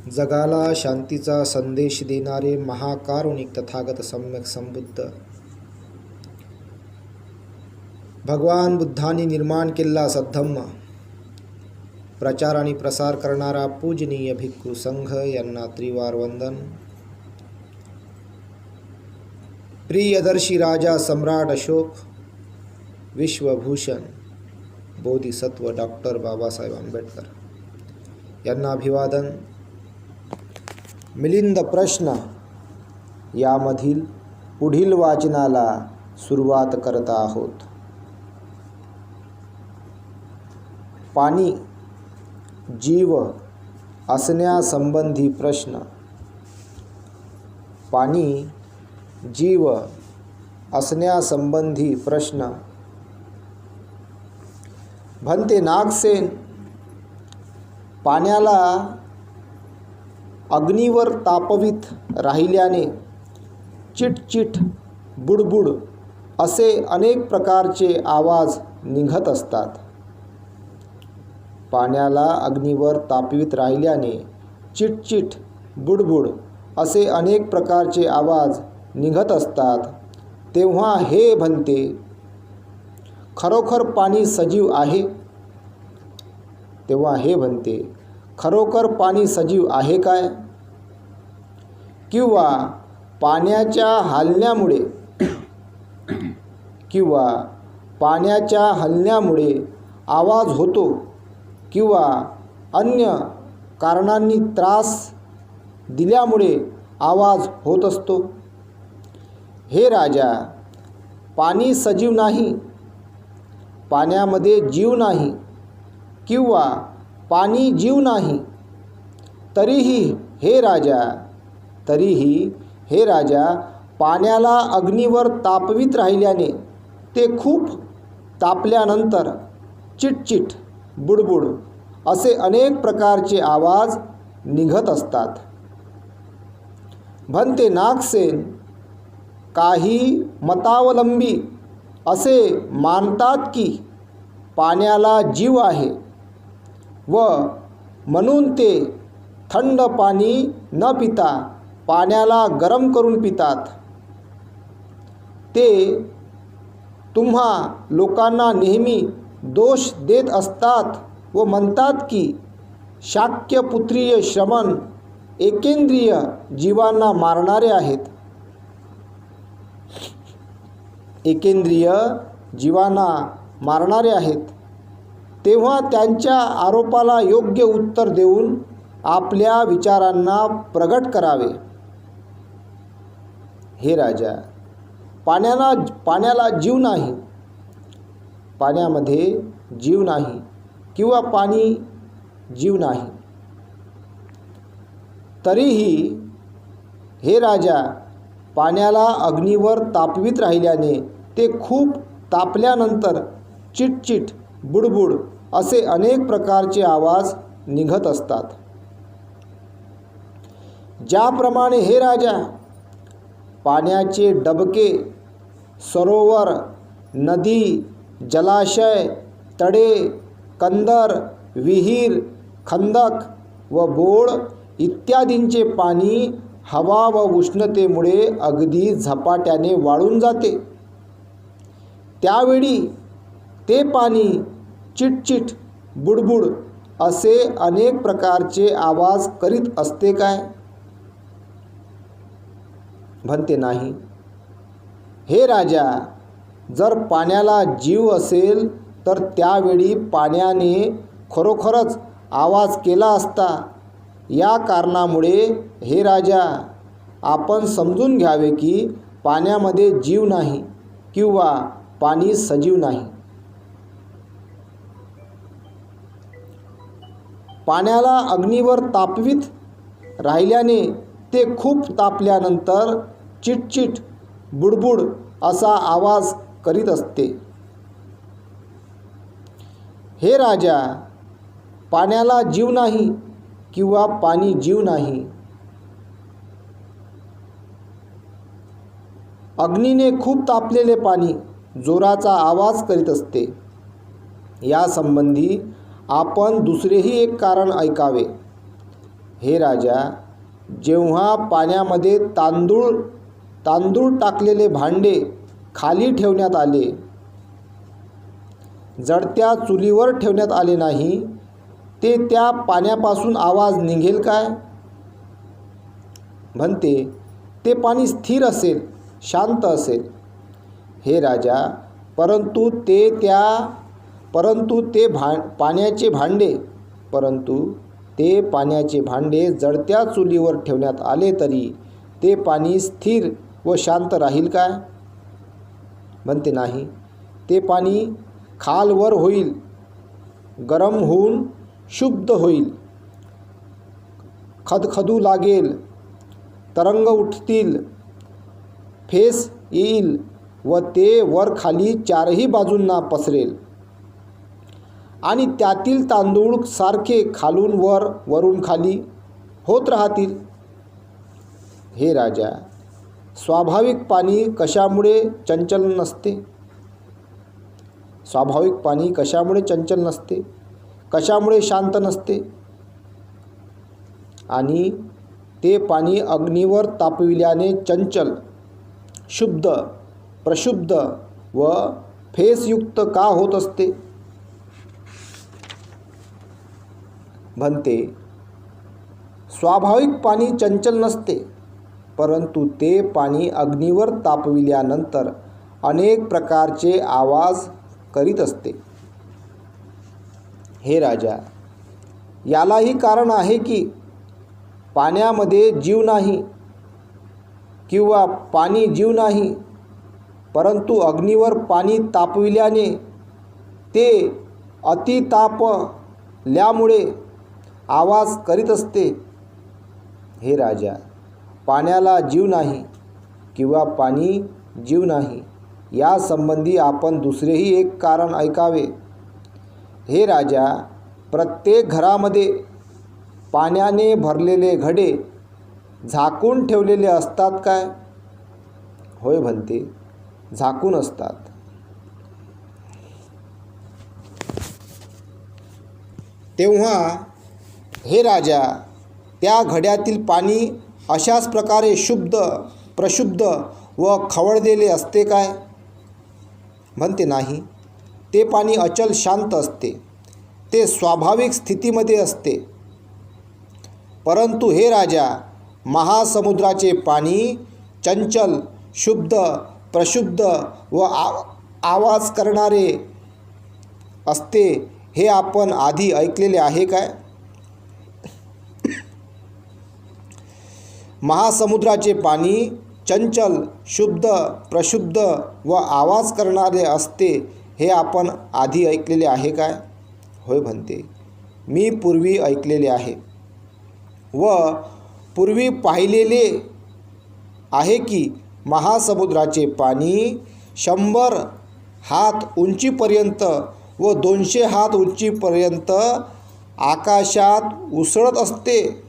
जगाला शांतीचा संदेश देणारे महाकारुणिक तथागत सम्यक संबुद्ध भगवान बुद्धांनी निर्माण केलेला सद्धम्म प्रचार आणि प्रसार करणारा पूजनीय भिक्खू संघ यांना त्रिवार वंदन. प्रियदर्शी राजा सम्राट अशोक, विश्वभूषण बोधिसत्व डॉक्टर बाबासाहेब आंबेडकर यांना अभिवादन. मिलिंद प्रश्न यामधील पुढील वाचनाला सुरुवात करत आहोत. पाणी जीव असण्यासंबंधी प्रश्न. पाणी जीव असण्यासंबंधी प्रश्न. भंते नागसेन, पाण्याला अग्नीवर तापवीत राहिल्याने चिटचिट बुडबुड असे अनेक प्रकारचे आवाज निघत असतात. पाण्याला अग्नीवर तापवीत राहिल्याने चिटचिट बुडबुड असे अनेक प्रकारचे आवाज निघत असतात. तेव्हा हे भंते, खरोखर पाणी सजीव आहे? तेव्हा हे भंते, खरोखर पाणी सजीव आहे काय? किंवा पाण्याच्या हलण्यामुळे आवाज होतो किंवा अन्य कारणांनी त्रास दिल्यामुळे आवाज होत असतो? हे राजा, पाणी सजीव नाही, पाण्यामध्ये जीव नाही किंवा पाणी जीव नाही. तरीही हे राजा पाण्याला अग्नीवर तापवीत राहिल्याने ते खूप तापल्यानंतर चिटचिट बुडबुड असे अनेक प्रकारचे आवाज निघत असतात. भंते नागसेन, काही मतावलंबी असे मानतात की पाण्याला जीव आहे व म्हणून ते थंड पाणी न पिता पाण्याला गरम करून पितात. ते तुम्हा लोकांना नेहमी दोष देत असतात व म्हणतात की शाक्यपुत्रीय श्रमण एकेंद्रिय जीवांना मारणारे आहेत. तेव्हा त्यांच्या आरोपाला योग्य उत्तर देऊन आपल्या विचारांना प्रगट करावे. हे राजा, पाण्याला जीव नाही, पाण्यामध्ये जीव नाही किंवा पाणी जीव नाही. तरीही हे राजा, पाण्याला अग्नीवर तापवीत राहिल्याने ते खूप तापल्यानंतर चिटचिट बुडबुड असे अनेक प्रकारचे आवाज निघत असतात. ज्याप्रमाणे हे राजा, पाण्याचे डबके, सरोवर, नदी, जलाशय, तडे, कंदर, विहीर, खंदक व बोळ इत्यादींचे पाणी हवा व उष्णतेमुळे अगदी झपाट्याने वाळून जाते. त्यावेळी ते पाणी चिटचिट बुडबुड असे अनेक प्रकारचे आवाज करीत असते काय? भंते नाही. हे राजा, जर पाण्याला जीव असेल तर त्यावेळी पाण्याने खरोखरच आवाज केला असता. या कारणामुळे हे राजा, आपण समजून घ्यावे की पाण्यामध्ये जीव नाही किंवा पाणी सजीव नाही. पाण्याला अग्नीवर तापवीत राहिल्याने ते खूप तापल्यानंतर चिटचिट बुडबुड असा आवाज करीत असते. हे राजा, पाण्याला जीव नाही किंवा पाणी जीव नाही. अग्नीने खूप तापलेले पाणी जोराचा आवाज करीत असते. यासंबंधी आपण दुसरेही एक कारण ऐकावे. हे राजा, जेव्हा पाण्यामध्ये तांदूळ टाकलेले भांडे खाली ठेवण्यात आले, जळत्या चुलीवर ठेवण्यात आले नाही, ते त्या पाण्यापासून आवाज निघेल काय? म्हणते, ते पाणी स्थिर असेल, शांत असेल. हे राजा, परंतु ते पाण्याचे भांडे जळत्या चुलीवर ठेवण्यात आले तरी ते पाणी स्थिर व शांत राहील काय? म्हणते नाही. ते पाणी खालवर होईल, गरम होऊन शुद्ध होईल, खदखदू लागेल, तरंग उठतील, फेस येईल व ते वर खाली चारही बाजूंना पसरेल आणि त्यातील तांदूळ सारखे खालून वर वरून खाली होत राहतील. हे राजा, स्वाभाविक पाणी कशामुळे चंचल नसते? स्वाभाविक पाणी कशामुळे चंचल नसते? कशामुळे शांत नसते? आणि ते पाणी अग्नीवर तापविल्याने चंचल, शुद्ध, प्रशुद्ध व फेसयुक्त का होत असते? म्हणते, स्वाभाविक पाणी चंचल नसते, परंतु ते पाणी अग्नीवर तापविल्यानंतर अनेक प्रकारचे आवाज करीत असते. हे राजा, यालाही कारण आहे की पाण्यामध्ये जीव नाही किंवा पाणी जीव नाही, परंतु अग्नीवर पाणी तापविल्याने ते अतितापल्यामुळे आवाज करीत असते. हे राजा, पाण्याला जीव नाही किंवा पाणी जीव नाही यासंबंधी आपण दुसरेही एक कारण ऐकावे. हे राजा, प्रत्येक घरामध्ये पाण्याने भरलेले घडे झाकून ठेवलेले असतात काय? होय म्हणते, झाकून असतात. तेव्हा हे राजा, त्या घड्यातील पाणी अशाच प्रकारे शुद्ध, प्रशुद्ध व खवळलेले असते काय? म्हणते नाही. ते पाणी अचल शांत असते, ते स्वाभाविक स्थितीमध्ये असते. परंतु हे राजा, महासमुद्राचे पाणी चंचल, शुद्ध, प्रशुद्ध व आवाज करणारे असते, हे आपण आधी ऐकलेले आहे काय? महासमुद्राचे पाणी चंचल, शुद्ध, प्रशुद्ध व आवाज करणारे असते, हे आपण आधी ऐकलेले आहे काय? होय म्हणते, मी पूर्वी ऐकलेले आहे व पूर्वी पाहिलेले आहे की महासमुद्राचे पाणी 100 हात उंचीपर्यंत व 200 हात उंचीपर्यंत आकाशात उसळत असते.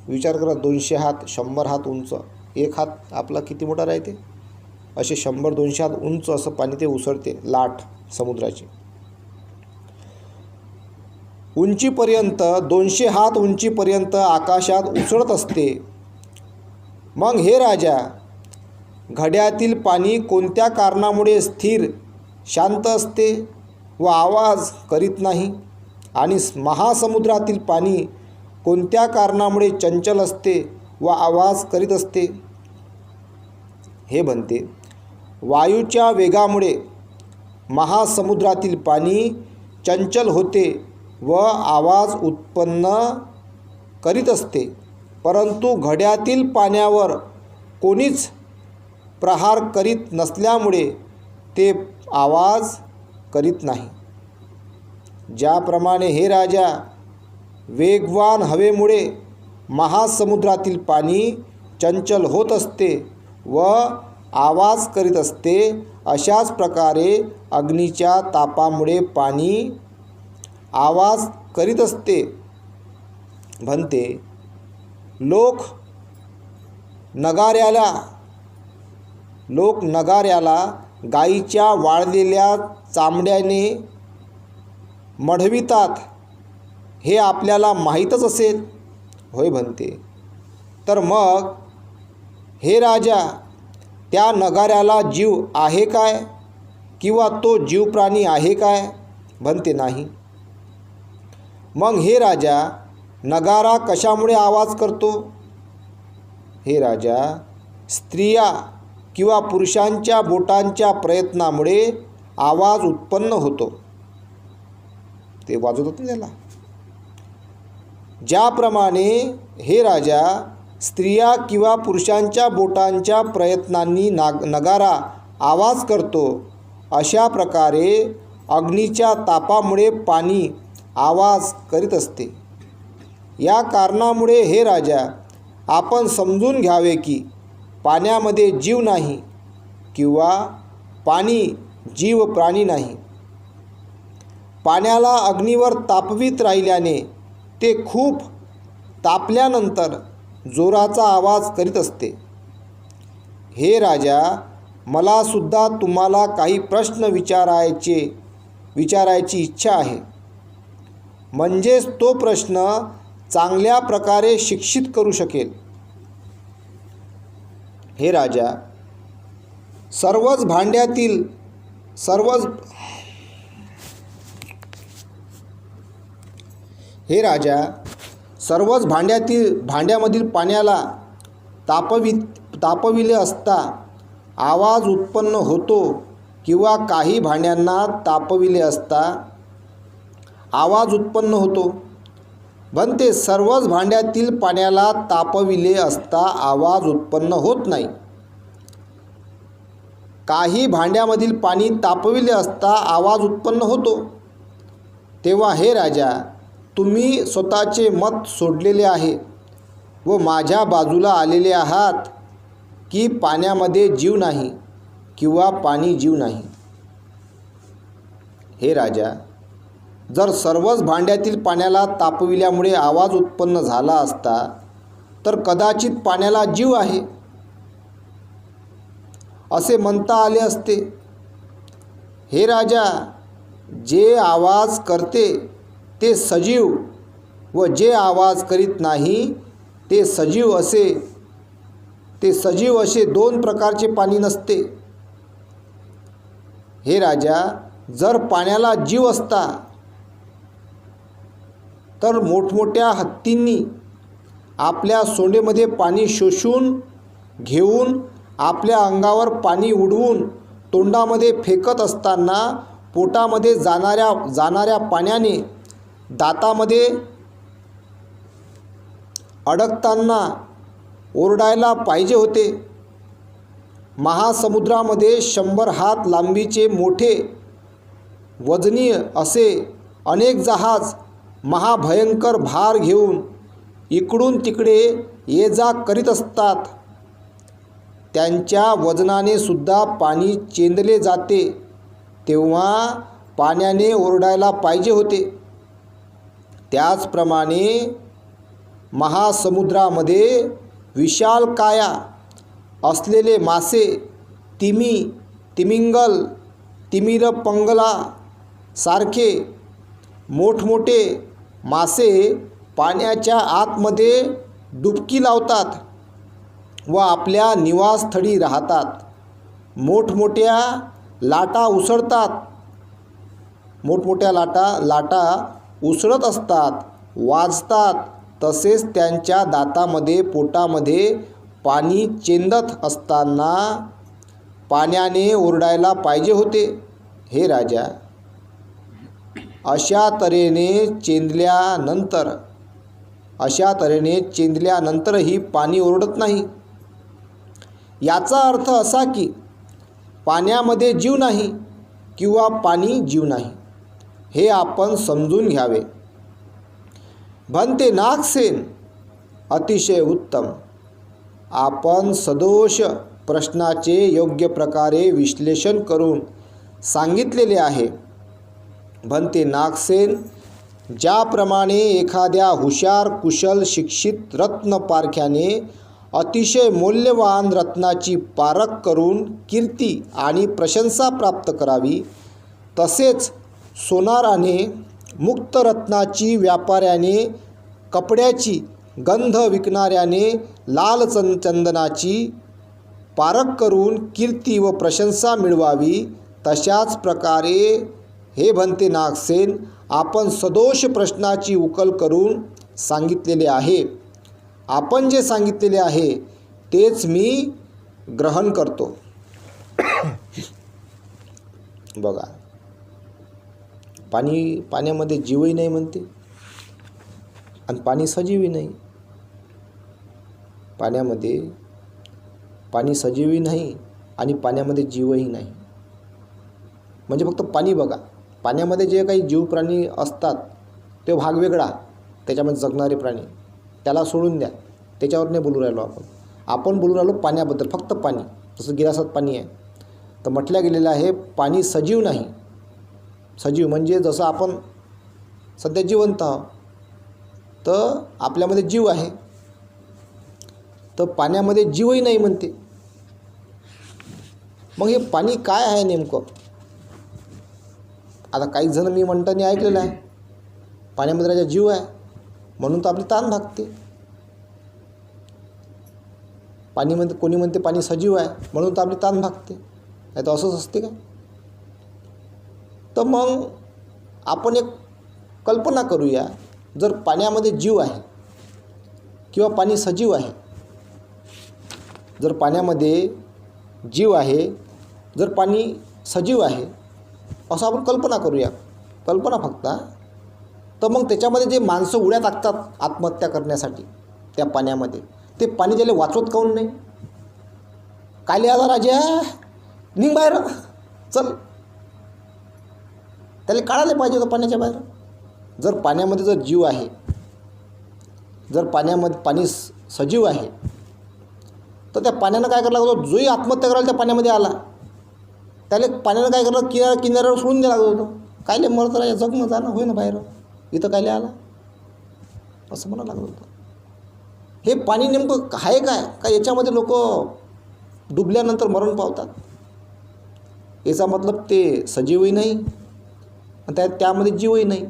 विचार करा, 200 हात, 100 हात उंच, एक हात आपला किती मोठा राहते, असे 100-200 हात उंच असं पाणी ते उसळते, लाट समुद्राची. उंचीपर्यंत 200 हात उंचीपर्यंत आकाशात उसळत असते. मग हे राजा, घड्यातील पाणी कोणत्या कारणामुळे स्थिर, शांत असते व आवाज करीत नाही, आणि महासमुद्रातील पाणी कोणत्या कारणामुळे चंचल असते व आवाज करीत असते? हे म्हणते, वायूच्या वेगामुळे महासमुद्रातील पाणी चंचल होते व आवाज उत्पन्न करीत असते, परंतु घड्यातील पाण्यावर कोणीच प्रहार करीत नसल्यामुळे ते आवाज करीत नाही. ज्याप्रमाणे हे राजा, वेगवान हवेमुळे महासमुद्रातील पाणी चंचल होत असते व आवाज करीत असते, अशाच प्रकारे अग्नीच्या तापामुळे पाणी आवाज करीत असते. म्हणते, लोक नगाऱ्याला गाईच्या वाळलेल्या चामड्याने मढवितात हे आपल्याला माहीतच असेल. होय म्हणते. तर मग हे राजा, त्या नगाऱ्याला जीव आहे काय, किंवा तो जीव प्राणी आहे काय? म्हणते नाही. मग हे राजा, नगारा कशामुळे आवाज करतो? हे राजा, स्त्रिया किंवा पुरुषांच्या बोटांच्या प्रयत्नामुळे आवाज उत्पन्न होतो. ते वाजवतात ना त्याला. ज्याप्रमाणे हे राजा, स्त्रिया किंवा पुरुषांच्या बोटांच्या प्रयत्नांनी नगारा आवाज करतो, अशा प्रकारे अग्नीच्या तापामुळे पाणी आवाज करीत असते. या कारणामुळे हे राजा, आपण समजून घ्यावे की पाण्यामध्ये जीव नाही किंवा पाणी जीव प्राणी नाही. पाण्याला अग्नीवर तापवीत राहिल्याने ते खूप तापल्यानंतर जोराचा आवाज करीत असते. हे राजा, मला सुद्धा तुम्हाला काही प्रश्न विचारायची इच्छा आहे. म्हणजेच तो प्रश्न चांगल्या प्रकारे शिक्षित करू शकेल. हे राजा, सर्वच भांड्यामधील पाण्याला तापविले असता आवाज उत्पन्न होतो, किंवा काही भांड्यांना तापविले असता आवाज उत्पन्न होतो. म्हणते सर्वच भांड्यातील पाण्याला तापविले असता आवाज उत्पन्न होत नाही. काही भांड्यामधील पाणी तापविले असता आवाज उत्पन्न होतो. तेव्हा हे राजा, तुम्ही स्वतःचे मत सोडलेले आहे व माझ्या बाजूला आलेले आहात की पाण्यामध्ये जीव नाही किंवा पाणी जीव नाही. हे राजा, जर सर्वच भांड्यातील पाण्याला तापविल्यामुळे आवाज उत्पन्न झाला असता तर कदाचित पाण्याला जीव आहे असे म्हणता आले असते. हे राजा, जे आवाज करते ते सजीव व जे आवाज करीत नाही ते सजीव असे दोन प्रकारचे पाणी नसते. हे राजा, जर पाण्याला जीव असता तर मोठमोठ्या हत्तींनी आपल्या सोंडेमध्ये पाणी शोषून घेऊन आपल्या अंगावर पाणी उडवून तोंडामध्ये फेकत असताना पोटामध्ये जाणाऱ्या पाण्याने दातामध्ये अडकताना ओरडायला पाहिजे होते. महासमुद्रामध्ये 100 हात लांबीचे मोठे वजनी असे अनेक जहाज महाभयंकर भार घेऊन इकडून तिकडे ये जा करीत असतात. त्यांच्या वजनाने सुद्धा पाणी चेंदले जाते, तेव्हा पाण्याने ओरडायला पाहिजे होते. त्याचप्रमाणे महासमुद्रामध्ये विशाल काया असलेले मासे, तिमिंगल, तिमिरपंगला सारखे मोठमोठे मासे पाण्याच्या आतमध्ये डुबकी लावतात व आपल्या निवासस्थळी राहतात. मोठमोठ्या लाटा उसळत असतात, वाजतात. तसेच त्यांच्या दातामध्ये पोटामध्ये पाणी चेंदत असताना पाण्याने ओरडायला पाहिजे होते. हे राजा, अशा तऱ्हेने चेंदल्यानंतरही पाणी ओरडत नाही. याचा अर्थ असा की पाण्यामध्ये जीव नाही किंवा पाणी जीव नाही, हे आपण समजून घ्यावे. भन्ते नागसेन, अतिशय उत्तम. आपण सदोष प्रश्नाचे योग्य प्रकारे विश्लेषण करून सांगितलेले आहे. भन्ते नागसेन, ज्याप्रमाणे एखाद्या हुशार कुशल शिक्षित रत्नपारख्याने अतिशय मौल्यवान रत्नाची पारख करून कीर्ती आणि प्रशंसा प्राप्त करावी, तसेच सोनाराने मुक्तरत्नाची व्यापाऱ्याने, कपड्याची गंध विकणाऱ्याने लाल चंदनाची पारख करून कीर्ती व प्रशंसा मिळवावी, तशाच प्रकारे हे भंते नागसेन आपण सदोष प्रश्नाची उकल करून सांगितलेले आहे. आपण जे सांगितलेले आहे तेच मी ग्रहण करतो. बघा, पाण्यामध्ये जीवही नाही म्हणते आणि पाणी सजीवही नाही. पाणी सजीवही नाही आणि पाण्यामध्ये जीवही नाही. म्हणजे फक्त पाणी बघा, पाण्यामध्ये जे काही जीव प्राणी असतात ते भाग वेगळा, त्याच्यामध्ये जगणारे प्राणी त्याला सोडून द्या, त्याच्यावर नाही बोलू राहिलो आपण बोलू राहिलो पाण्याबद्दल, फक्त पाणी. जसं गिलासात पाणी आहे तर म्हटलं गेलेलं आहे पाणी सजीव नाही. सजीव म्हणजे जसं आपण सध्या जिवंत आहोत तर आपल्यामध्ये जीव आहे, तर पाण्यामध्ये जीवही नाही म्हणते. मग हे पाणी काय आहे नेमकं? आता काही जण मी म्हणताना ऐकलेलं आहे पाण्यामध्ये राजा जीव आहे म्हणून तर आपली ताण भागते. पाणीमध्ये कोणी म्हणते पाणी सजीव आहे म्हणून तर आपली ताण भागते. नाही तर असंच असते का? तर मग आपण एक कल्पना करूया, जर पाण्यामध्ये जीव आहे किंवा पाणी सजीव आहे, जर पाण्यामध्ये जीव आहे, जर पाणी सजीव आहे असं आपण कल्पना करूया, कल्पना फक्त. तर मग त्याच्यामध्ये जे माणसं उड्या टाकतात आत्महत्या करण्यासाठी त्या पाण्यामध्ये, ते पाणी त्याला वाचवत काऊन नाही? कायले आला राजा, निघ बाहेर, चल, त्याला काढायला पाहिजे होतं पाण्याच्या बाहेर. जर पाण्यामध्ये जर जीव आहे, जर पाण्यामध्ये पाणी सजीव आहे तर त्या पाण्यानं काय करायला लागलं? जोही आत्महत्या करायला त्या पाण्यामध्ये आला त्याला पाण्यानं काय करायला किनाऱ्यावर सोडून द्यायला लागलं होतं. कायले मरत राजा, जगणं जाणं होय ना बाहेर, इथं कायले आला असं म्हणायला लागलं होतं. हे पाणी नेमकं आहे काय? का याच्यामध्ये लोक डुबल्यानंतर मरण पावतात? याचा मतलब ते सजीवही नाही आणि त्यामध्ये जीवही नाही.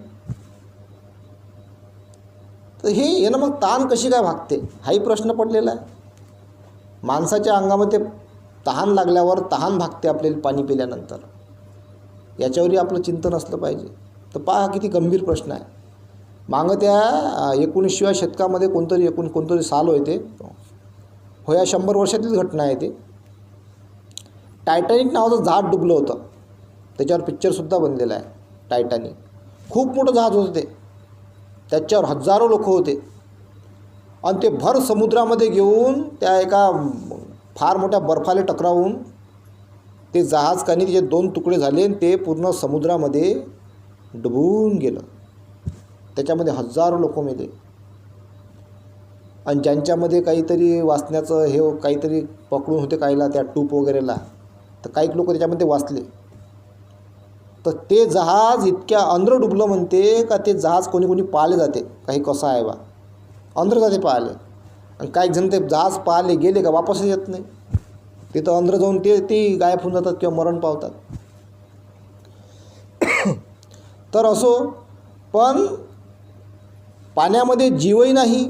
तर हे यानं मग ताण कशी काय भागते हाही प्रश्न पडलेला आहे. माणसाच्या अंगामध्ये तहान लागल्यावर तहान भागते आपल्याला पाणी पिल्यानंतर, याच्यावरही आपलं चिंतन असलं पाहिजे. तर पहा किती गंभीर प्रश्न आहे. मागं त्या 19व्या शतकामध्ये कोणतरी साल होय ते, हो या 100 वर्षातलीच घटना आहे. ते टायटॅनिक नावाचं जहाज डुबलं होतं, त्याच्यावर पिक्चरसुद्धा बनलेला आहे. टायटॅनिक खूप मोठं जहाज होतं ते, त्याच्यावर हजारो लोक होते आणि ते भर समुद्रामध्ये घेऊन त्या एका फार मोठ्या बर्फाला टकरावून ते जहाज कानी त्याचे 2 तुकडे झाले आणि ते पूर्ण समुद्रामध्ये डुबून गेलं. त्याच्यामध्ये हजारो लोक मेले आणि ज्यांच्यामध्ये काहीतरी वाचण्याचं हे काहीतरी पकडून होते कायला त्या टूप वगैरेला, तर काही लोक त्याच्यामध्ये वाचले. तर ते जहाज इतक्या अंदर डुबलं म्हणते का ते जहाज कोणी पाहिले जाते, काही कसं आहे बा, अंदर जाते पाहिले. आणि काही जण ते जहाज पाहिले गेले का वापसच येत नाही, तिथं अंदर जाऊन ते गायब होऊन जातात किंवा मरण पावतात. तर असो, पण पाण्यामध्ये जीवही नाही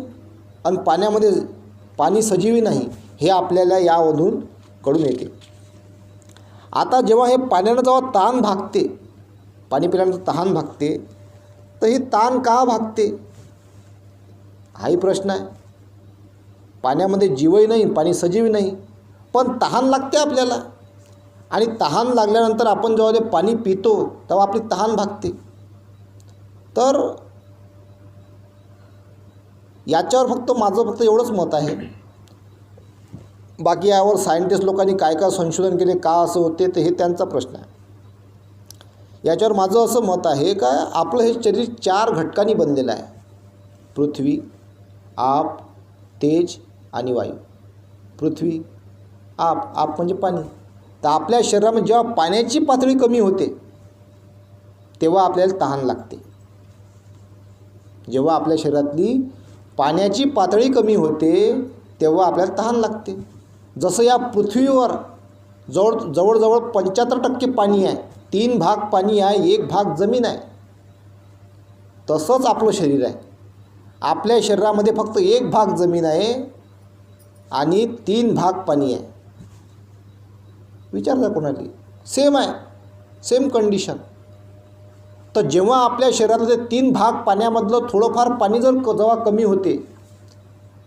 आणि पाण्यामध्ये पाणी सजीवही नाही हे आपल्याला यामधून कळून येते. आता जेव्हा हे पाण्यानं जेव्हा ताण भागते, पाणी पिल्यानंतर तहान भागते, तर ही ताण का भागते हाही प्रश्न आहे. पाण्यामध्ये जीवही नाही, पाणी सजीवही नाही, पण तहान लागते आपल्याला. आणि तहान लागल्यानंतर आपण जेव्हा ते पाणी पितो तेव्हा आपली तहान भागते. तर याच्यावर माझं फक्त एवढंच मत आहे. बाकी यावर सायंटिस्ट लोकांनी काय संशोधन केले, का असं होते, तर हे त्यांचा प्रश्न आहे. याच्यावर माझं असं मत आहे का आपलं हे शरीर 4 घटकांनी बनलेलं आहे: पृथ्वी, आप, तेज आणि वायू. पृथ्वी, आप म्हणजे पाणी. तर आपल्या शरीरामध्ये जेव्हा पाण्याची पातळी कमी होते तेव्हा आपल्याला तहान लागते. जेव्हा आपल्या शरीरातली पाण्याची पातळी कमी होते तेव्हा आपल्याला तहान लागते. जसं या पृथ्वीवर जवळजवळ 75% पाणी आहे, 3 भाग पाणी आहे, 1 भाग जमीन आहे. तसंच आपलं शरीर आहे. आपल्या शरीरामध्ये फक्त एक भाग जमीन आहे आणि 3 भाग पाणी आहे. विचारता कोणाला, सेम आहे, सेम कंडिशन. तर जेव्हा आपल्या शरीरातले 3 भाग पाण्यामधलं थोडंफार पाणी जेव्हा कमी होते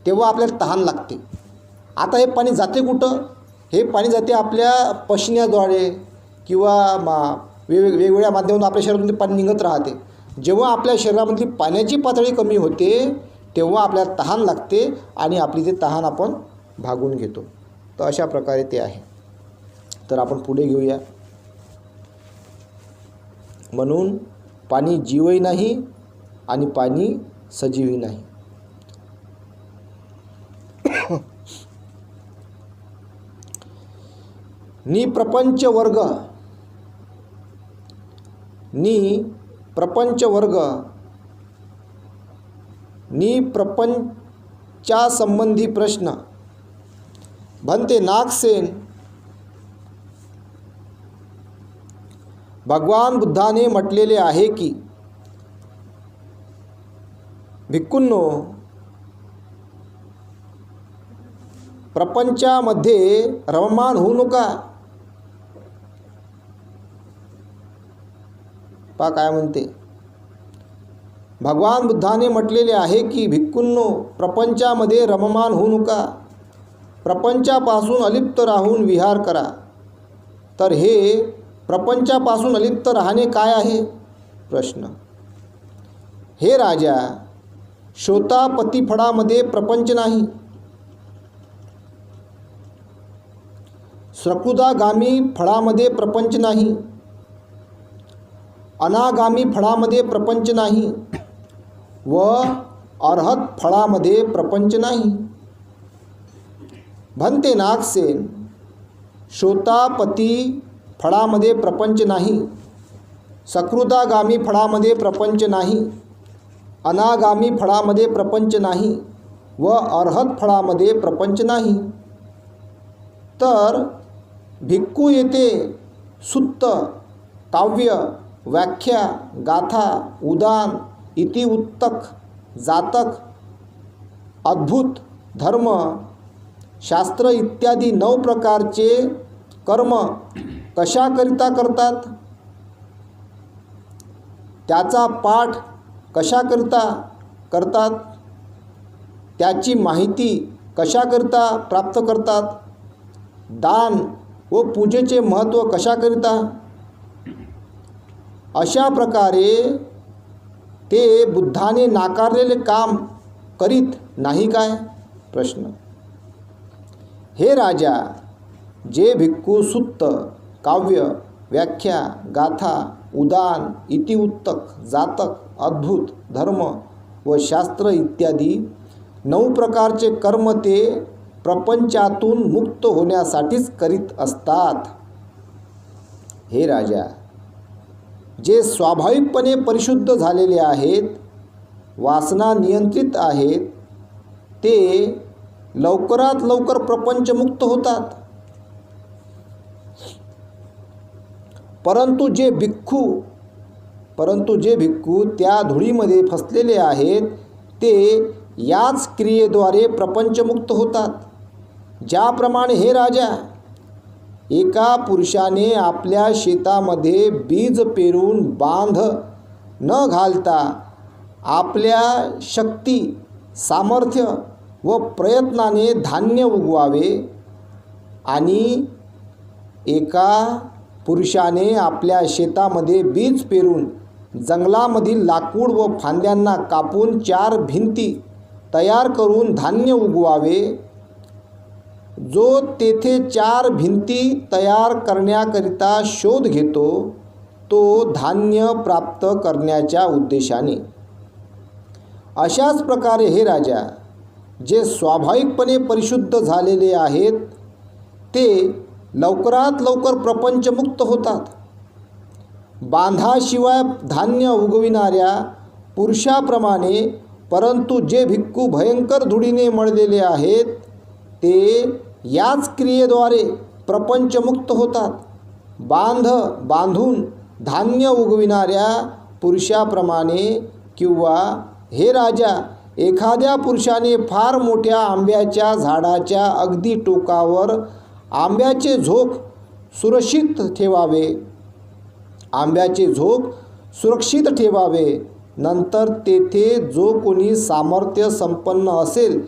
तेव्हा आपल्याला तहान लागते. आता हे पाणी जाते कुठं? हे पाणी जाते आपल्या पचनाद्वारे किंवा वेगवेगळ्या माध्यमातून आपल्या शरीरातून पाणी निघत राहते. जेव्हा आपल्या शरीरामधली पाण्याची पातळी कमी होते तेव्हा आपल्याला तहान लागते आणि आपली ते तहान आपण भागून घेतो. तर अशा प्रकारे ते आहे. तर आपण पुढे घेऊया. म्हणून पाणी जीवही नाही आणि पाणी सजीवही नाही. नि प्रपंच वर्ग नि प्रपंचासंबंधी प्रश्न. भंते नागसेन, भगवान बुद्धाने म्हटलेले आहे की भिक्खूंनो, प्रपंचामध्ये रममाण होऊ नका. पहा काय म्हणते. भगवान बुद्धाने म्हटलेले आहे की भिक्खूंनो, प्रपंचामध्ये रममाण होऊ नका. प्रपंचापासून अलिप्त राहून विहार करा. तर हे प्रपंचापासून अलिप्त राहणे काय आहे? प्रश्न. हे राजा, शोतापती फळामध्ये प्रपंच नाही. सकृदागामी फळामध्ये प्रपंच नाही. अनागामी फळामध्ये प्रपंच नाही व अर्हत फळामध्ये प्रपंच नाही. भंते नागसेन, शोतापती फळामध्ये प्रपंच नाही, सकृदागामी फळामध्ये प्रपंच नाही, अनागामी फळामध्ये प्रपंच नाही व अर्हत फळामध्ये प्रपंच नाही. तर भिक्खू येथे सुत्त, काव्य, व्याख्या, गाथा, उदान, इतिवृत्तक, जातक, अद्भुत, धर्म, शास्त्र इत्यादी 9 प्रकारचे कर्म कशाकरिता करतात? त्याचा पाठ कशाकरिता करतात? त्याची माहिती कशाकरिता प्राप्त करतात? दान व पूजेचे महत्त्व कशाकरिता? अशा प्रकारे ते बुद्धाने नाकारलेले काम करीत नाही काय? प्रश्न. हे राजा, जे भिक्खू सुत्त, काव्य, व्याख्या, गाथा, उदान, इतिवृत्तक, जातक, अद्भुत, धर्म व शास्त्र इत्यादी 9 प्रकारचे कर्म ते प्रपंचातून मुक्त होण्यासाठीच करीत असतात. हे राजा, जे स्वाभाविकपणे परिशुद्ध झालेले आहेत, वासना नियंत्रित आहेत, ते लवकरात लवकर प्रपंचमुक्त होतात. परंतु जे भिक्खू त्या धुळीमध्ये फसलेले आहेत ते याच क्रियेद्वारे प्रपंचमुक्त होतात. ज्याप्रमाणे हे राजा, एका पुरुषाने आपल्या शेतामध्ये बीज पेरून बांध न घालता आपल्या शक्ती, सामर्थ्य व प्रयत्नाने धान्य उगवावे आणि एका पुरुषाने आपल्या शेतामध्ये बीज पेरून जंगलामधील लाकूड व फांद्यांना कापून 4 भिंती तयार करून धान्य उगवावे. जो तेथे 4 भिंती तयार करण्याकरिता शोध घेतो तो धान्य प्राप्त करण्याच्या उद्देशाने. अशाच प्रकारे हे राजा, जे स्वाभाविकपणे परिशुद्ध झालेले आहेत ते लवकरात लवकर प्रपंचमुक्त होतात. बांधाशिवाय धान्य उगविणाऱ्या पुरुषाप्रमाणे, परंतु जे भिक्खू भयंकर धुळीने मळलेले आहेत ते याच क्रियेद्वारे प्रपंचमुक्त होतात. बांधून धान्य उगविणाऱ्या पुरुषाप्रमाणे किंवा हे राजा, एखाद्या पुरुषाने फार मोठ्या आंब्याच्या झाडाच्या अगदी टोकावर आंब्याचे झोक सुरक्षित ठेवावे. आंब्याचे झोक सुरक्षित ठेवावे. नंतर तेथे जो कोणी सामर्थ्य संपन्न असेल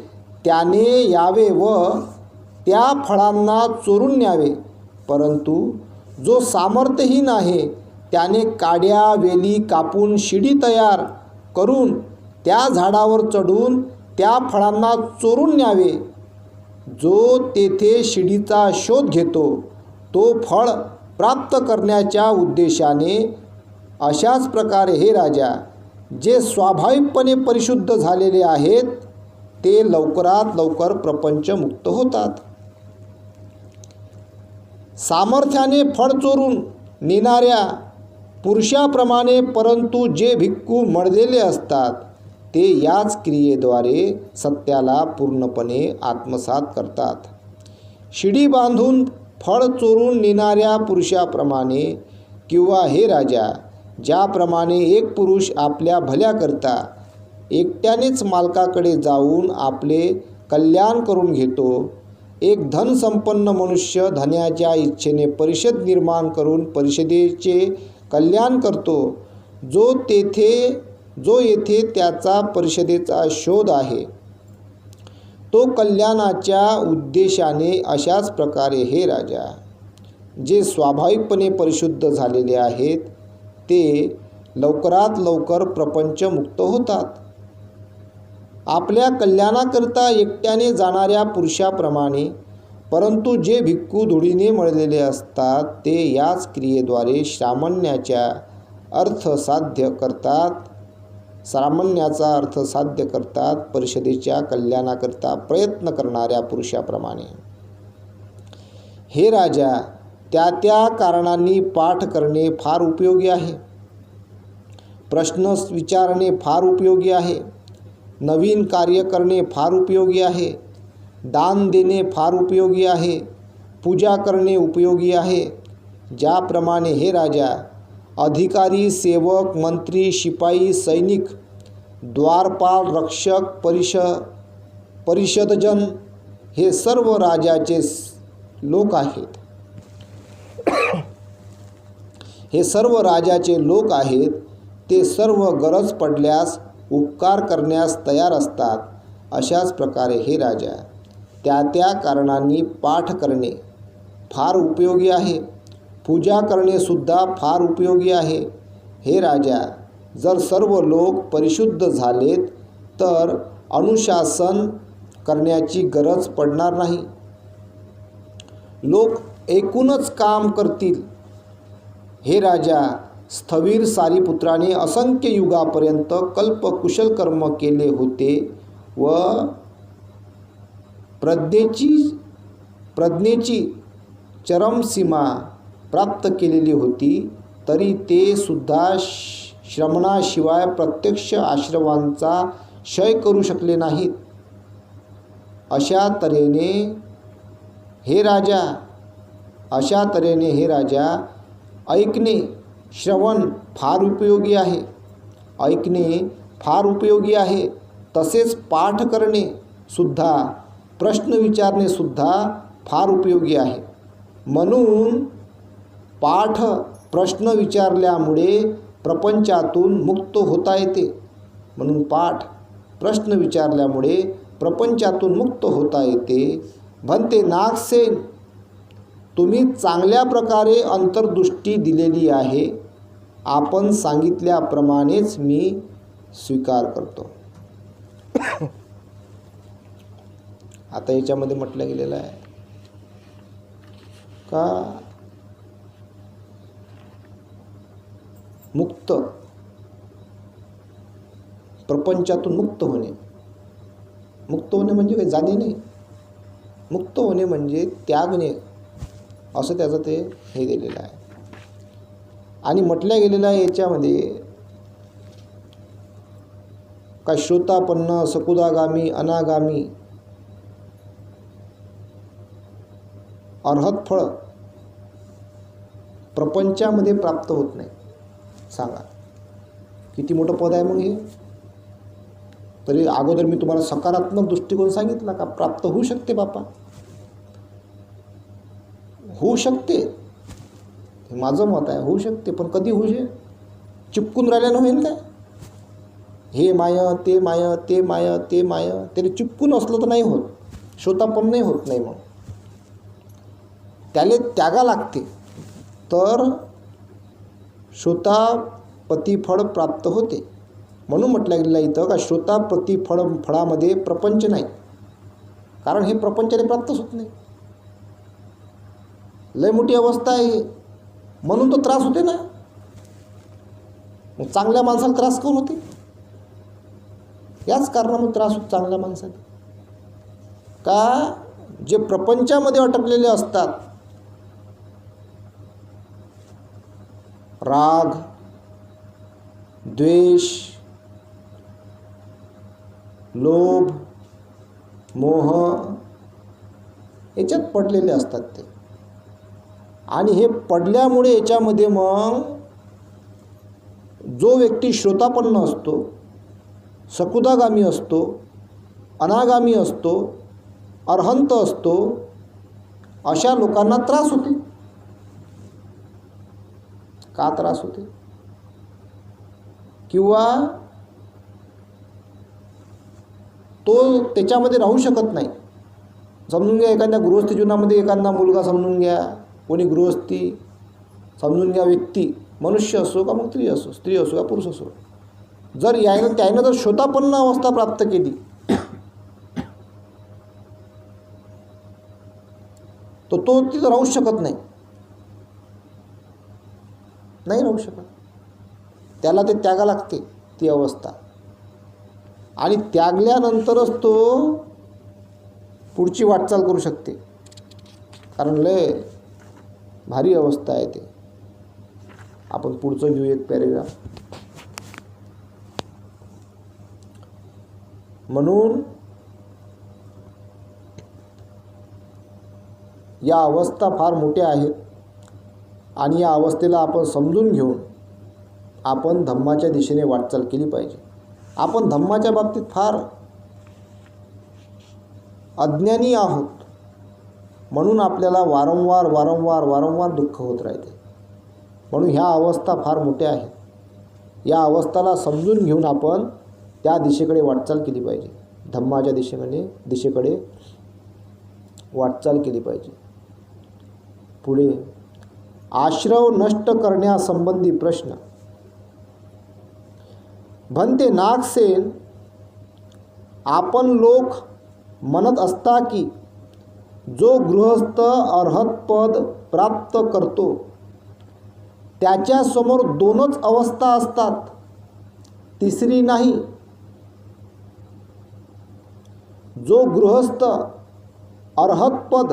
त्याने यावे व त्या फळांना चोरून न्यावे. परंतु जो सामर्थ्यहीन आहे त्याने काड्या वेली कापून शिडी तयार करून त्या झाडावर चढून त्या फळांना चोरून न्यावे. जो तेथे शिडीचा शोध घेतो तो फळ प्राप्त करण्याच्या उद्देशाने अशाच प्रकारे हे राजा, जे स्वाभाविकपणे परिशुद्ध झालेले आहेत ते लवकरात लवकर प्रपंचमुक्त होतात. सामर्थ्याने फळ चोरून नेणाऱ्या पुरुषाप्रमाणे परंतु जे भिक्खू मळलेले असतात ते याच क्रियेद्वारे सत्याला पूर्णपणे आत्मसात करतात. शिडी बांधून फळ चोरून नेणाऱ्या पुरुषाप्रमाणे किंवा हे राजा, ज्याप्रमाणे एक पुरुष आपल्या भल्याकरता एकट्यानेच मालकाकडे जाऊन आपले कल्याण करून घेतो, एक धनसंपन्न मनुष्य धनाच्या इच्छेने परिषद निर्माण करून परिषदेचे कल्याण करतो, जो येथे त्याचा परिषदेचा शोध आहे, तो कल्याणाच्या उद्देशाने अशाच प्रकारे हे राजा, जे स्वाभाविकपणे परिशुद्ध झालेले आहेत ते लवकरात लवकर प्रपंचमुक्त होतात. आपल्या कल्याणाकरता एकट्याने जाणाऱ्या पुरुषाप्रमाणे परंतु जे भिक्खू धुळीने मळलेले असतात ते याच क्रियेद्वारे सामान्याचा अर्थ साध्य करतात. परिषदेच्या कल्याणाकरता प्रयत्न करणाऱ्या पुरुषाप्रमाणे हे राजा, त्या कारणांनी पाठ करणे फार उपयोगी आहे. प्रश्न विचारणे फार उपयोगी आहे. नवीन कार्य करणे फार उपयोगी आहे. दान देणे फार उपयोगी आहे. पूजा करणे उपयोगी आहे. ज्याप्रमाणे हे राजा, अधिकारी, सेवक, मंत्री, शिपाई, सैनिक, द्वारपाल, रक्षक, परिषदजन हे सर्व राजाचे लोक आहेत. हे सर्व राजाचे लोक आहेत. ते सर्व गरज पडल्यास उपकार करण्यास तयार असतात. अशाच प्रकारे हे राजा, त्या कारणांनी पाठ करणे फार उपयोगी आहे. पूजा करणे सुद्धा फार उपयोगी आहे. हे राजा, जर सर्व लोक परिशुद्ध झालेत तर अनुशासन करण्याची गरज पडणार नाही. लोक एकूणच काम करतील. हे राजा, स्थविर सारीपुत्राने असंख्य युगापर्यंत कल्प कुशल कर्म केले होते व प्रज्ञेची चरमसीमा प्राप्त केलेली होती, तरी ते सुद्धा श्रमणाशिवाय प्रत्यक्ष आश्रवांचा क्षय करू शकले नाहीत. अशा तऱ्हेने हे राजा, ऐकणे, श्रवण फार उपयोगी आहे. तसेच पाठ करणे सुद्धा, प्रश्न विचारणे सुद्धा फार उपयोगी आहे. म्हणून पाठ प्रश्न विचारल्यामुळे प्रपंचातून मुक्त होता येते. म्हणते नागसेन, तुम्ही चांगल्या प्रकारे अंतर्दृष्टी दिलेली आहे. आपण सांगितल्याप्रमाणेच मी स्वीकार करतो. आता याच्यामध्ये म्हटलं गेलेलं आहे का मुक्त, प्रपंचातून मुक्त होणे म्हणजे काही जाणे नाही. मुक्त होणे म्हणजे त्यागणे, असं त्याचं ते हे दिलेलं आहे. आणि म्हटलं गेलेलं आहे याच्यामध्ये का श्रोतापन्न, सकुदागामी, अनागामी, अर्हत फळ प्रपंचामध्ये प्राप्त होत नाही. सांगा, किती मोठं पद आहे मग हे. तरी अगोदर मी तुम्हाला सकारात्मक दृष्टिकोन सांगितला का प्राप्त होऊ शकते बापा, होऊ शकते, हे माझं मत आहे, होऊ शकते. पण कधी होऊ शे, चिपकून राहिल्यानं होईल काय? हे माय ते माय ते माय ते माय, तरी चिपकून असलं तर नाही होत, श्रोता पण नाही होत नाही. मग त्याला त्यागा लागते तर श्रोता प्रतिफळ प्राप्त होते. म्हणून म्हटलं गेलं इथं का श्रोता फळामध्ये प्रपंच नाही, कारण हे प्रपंचाने प्राप्तच होत नाही. लय मोठी अवस्था आहे, म्हणून तो त्रास होते ना. मग चांगल्या माणसाला त्रास कोण होते? याच कारणामुळे त्रास होतो चांगल्या माणसाला. का जे प्रपंचामध्ये अटकलेले असतात, राग, द्वेष, लोभ, मोह याच्यात पडलेले असतात ते. आणि हे पडल्यामुळे याच्यामध्ये मग जो व्यक्ती श्रोतापन्न असतो, सकुदागामी असतो, अनागामी असतो, अरहंत असतो, अशा लोकांना त्रास होते. का त्रास होते? किंवा तो त्याच्यामध्ये राहू शकत नाही. समजून घ्या, एखाद्या गृहस्थी जीवनामध्ये एखादा मुलगा समजून घ्या, कोणी गृहस्थी समजून घ्या, व्यक्ती मनुष्य असो का मग स्त्री असो का पुरुष असो, जर त्यानं जर श्रोतापन्न अवस्था प्राप्त केली तर तो तिथं राहू शकत नाही, नाही राहू शकत. त्याला ते त्यागा लागते ती अवस्था. आणि त्यागल्यानंतरच तो पुढची वाटचाल करू शकते, कारण लय भारी अवस्था आहे ते. आपण पुढचं घेऊ एक पॅरेग्राफ. म्हणून या अवस्था फार मोठ्या आहेत आणि या अवस्थेला आपण समजून घेऊन आपण धम्माच्या दिशेने वाटचाल केली पाहिजे. आपण धम्माच्या बाबतीत फार अज्ञानी आहोत, म्हणून आपल्याला वारंवार दुःख होत राहते. म्हणून ह्या अवस्था फार मोठ्या आहेत. या अवस्थाला समजून घेऊन आपण त्या दिशेकडे वाटचाल केली पाहिजे, धम्माच्या दिशेकडे वाटचाल केली पाहिजे. पुढे आश्रव नष्ट करण्यासंबंधी प्रश्न. भंते नागसेन, आपण लोक म्हणत असता की जो गृहस्थ अर्हतपद प्राप्त करतो त्याच्यासमोर दोनच अवस्था असतात, तिसरी नाही. जो गृहस्थ अर्हतपद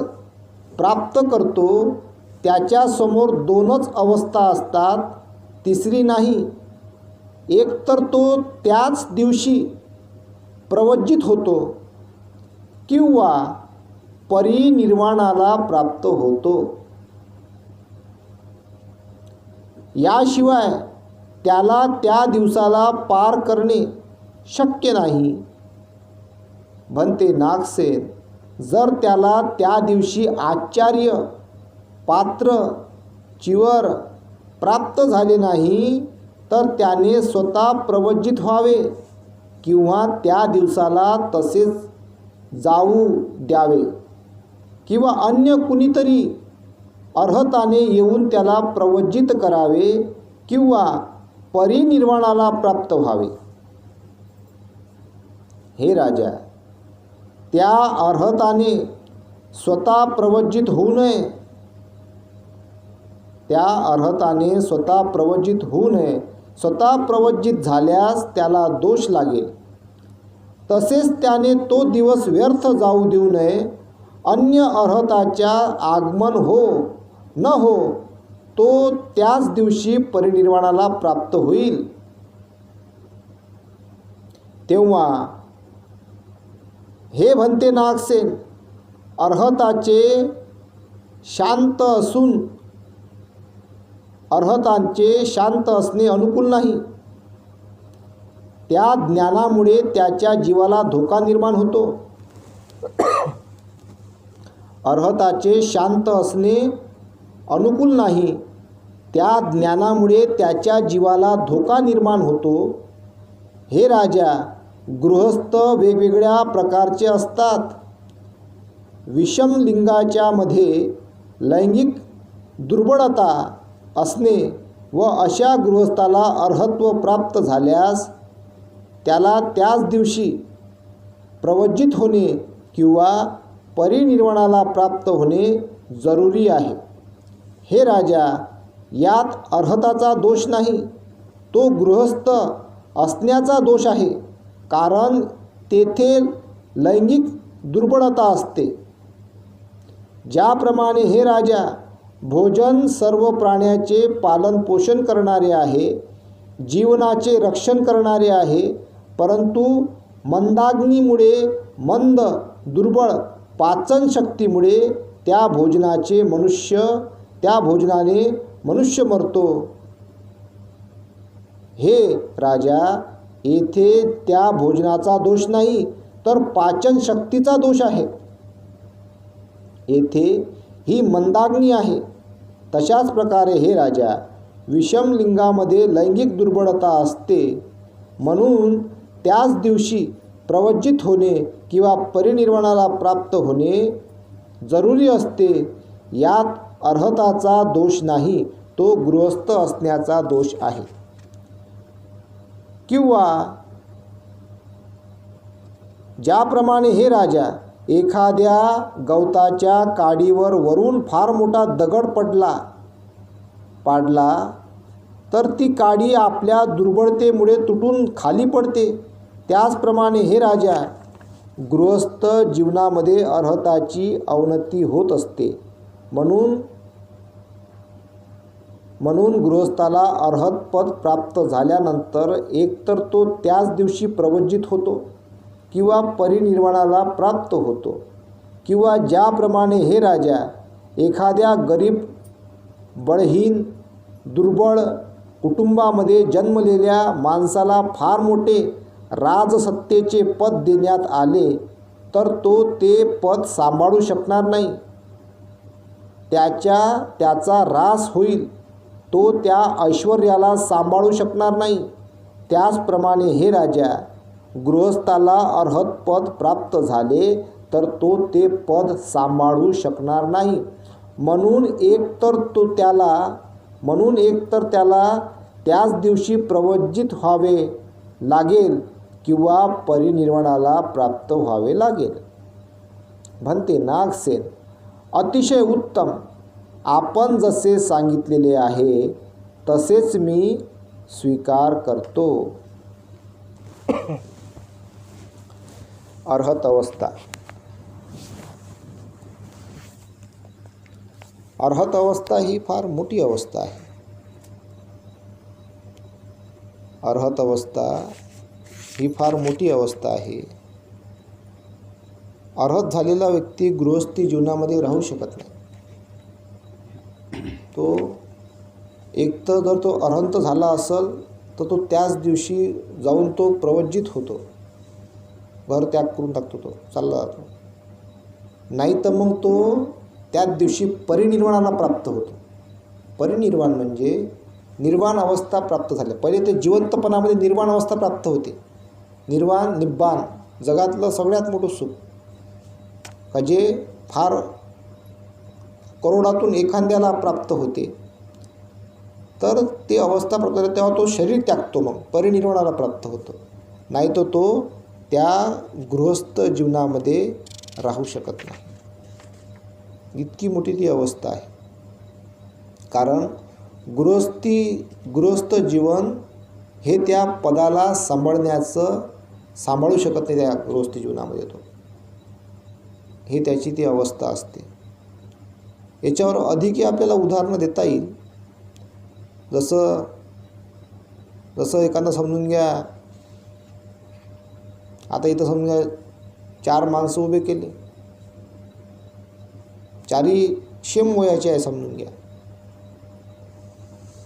प्राप्त करतो त्याच्यासमोर दोनच अवस्था असतात, तिसरी नाही. एक तर तो त्याच दिवशी प्रवज्जित होतो किंवा परिनिर्वाणाला प्राप्त होतो. याशिवाय त्याला त्या दिवसाला पार करणे शक्य नाही. भंते नागसेन, जर त्याला त्या दिवशी आचार्य, पात्र, चिवर प्राप्त झाले नाही तर त्याने स्वतः प्रवज्जित व्हावे किंवा त्या दिवसाला तसेच जाऊ द्यावे किंवा अन्य कुणीतरी अर्हताने येऊन त्याला प्रवज्जित करावे किंवा परिनिर्वाणाला प्राप्त व्हावे. हे राजा, त्या अर्हताने स्वतः प्रवज्जित होऊ नये. त्या अर्हताने स्वतः प्रवज्जित होऊ नये. स्वतः प्रवज्जित झाल्यास त्याला दोष लागेल. तसेच त्याने तो दिवस व्यर्थ जाऊ देऊ नये. अन्य अर्हताच्या आगमन हो न हो तो त्याच दिवशी परिनिर्वाणाला प्राप्त होईल. तेव्हा हे भंते नागसेन, अर्हताचे शांत असून अर्हतांचे शांत असणे अनुकूल नाही. त्या ज्ञानामुळे त्याच्या जीवाला धोका निर्माण होतो. अर्हताचे शांत असणे अनुकूल नाही. त्या ज्ञानामुळे त्याच्या जीवाला धोका निर्माण होतो. हे राजा, गृहस्थ वेगवेगळ्या प्रकारचे असतात. विषम लिंगाच्या मध्ये लैंगिक दुर्बळता असणे व अशा गृहस्थाला अर्हत्व प्राप्त झाल्यास त्याला त्याच दिवशी प्रवज्जित होणे किंवा परिनिर्वाणाला प्राप्त होणे जरुरी आहे. हे राजा, यात अर्हताचा दोष नाही, तो गृहस्थ असण्याचा दोष आहे, कारण तेथे लैंगिक दुर्बळता असते. ज्याप्रमाणे हे राजा, भोजन सर्व प्राण्याचे पालन पोषण करणारे आहे, जीवनाचे रक्षण करणारे आहे, परंतु मंदाग्नीमुळे मंद दुर्बळ पाचन शक्तीमुळे त्या भोजनाने मनुष्य मरतो. हे राजा, येथे त्या भोजनाचा दोष नाही, तर पाचन शक्तीचा दोष आहे. येथे ही मंदाग्नी आहे. तशाच प्रकारे हे राजा, विषम लिंगामध्ये लैंगिक दुर्बळता असते, म्हणून त्याच दिवशी प्रवज्जित होणे किंवा परिनिर्वाणाला प्राप्त होणे जरुरी असते. यात अर्हताचा दोष नाही, तो गृहस्थ असण्याचा दोष आहे. किंवा ज्याप्रमाणे हे राजा, एखाद्या गवताच्या काडीवर वरून फार मोठा दगड पाडला तर ती काडी आपल्या दुर्बळतेमुळे तुटून खाली पडते. त्याचप्रमाणे हे राजा, गृहस्थ जीवनामध्ये अर्हताची अवनती होत असते. म्हणून गृहस्थाला अर्हत पद प्राप्त झाल्यानंतर एकतर तो त्याच दिवशी प्रवज्जित होतो किंवा परिनिर्वाणाला प्राप्त होतो. किंवा ज्याप्रमाणे हे राजा, एखाद्या गरीब बळहीन दुर्बळ कुटुंबामध्ये जन्मलेल्या माणसाला फार मोठे राजसत्तेचे पद देण्यात आले तर तो ते पद सांभाळू शकणार नाही. त्याचा ऱ्हास होईल, तो त्या ऐश्वर्याला सांभाळू शकणार नाही. त्याचप्रमाणे हे राजा, गृहस्थाला अर्हत पद प्राप्त झाले तर तो ते पद सांभाळू शकणार नाही. म्हणून एकतर त्याला त्याच दिवशी प्रवज्जित व्हावे लागेल किंवा परिनिर्वाणाला प्राप्त व्हावे लागेल. म्हणते नागसेन, अतिशय उत्तम. आपण जसे सांगितलेले आहे तसेच मी स्वीकार करतो. अर्हत अवस्था. अर्हत अवस्था ही फार मोठी अवस्था आहे. अर्हत अवस्था ही फार मोठी अवस्था आहे. अर्हत झालेला व्यक्ती गृहस्थी जीवनामध्ये राहू शकत नाही. तो एकतर जर तो अर्हंत झाला असेल तर तो त्याच दिवशी जाऊन तो प्रवज्जित होतो, घर त्याग करून टाकतो, तो चालला जातो. नाही तर मग तो त्याच दिवशी परिनिर्वाणाला प्राप्त होतो. परिनिर्वाण म्हणजे निर्वाण अवस्था प्राप्त झाली. पहिले ते जिवंतपणामध्ये निर्वाण अवस्था प्राप्त होते. निर्वाण, निब्बाण जगातलं सगळ्यात मोठं सुख, का जे फार करोडातून एखाद्याला प्राप्त होते. तर ती अवस्था प्राप्त झाली तेव्हा तो शरीर त्यागतो, मग परिनिर्वाणाला प्राप्त होतो. नाही तर तो त्या गृहस्थ जीवनामध्ये राहू शकत नाही. इतकी मोठी ती अवस्था आहे. कारण गृहस्थ जीवन हे त्या पदाला सांभाळू शकत नाही. त्या गृहस्थ जीवनामध्ये तो, ही त्याची ती अवस्था असते. याच्यावर अधिकही आपल्याला उदाहरणं देता येईल. जसं एखादा समजून घ्या, आता इथं समजून घ्या 4 माणसं उभे केले, 4ही सेम वयाचे आहे समजून घ्या.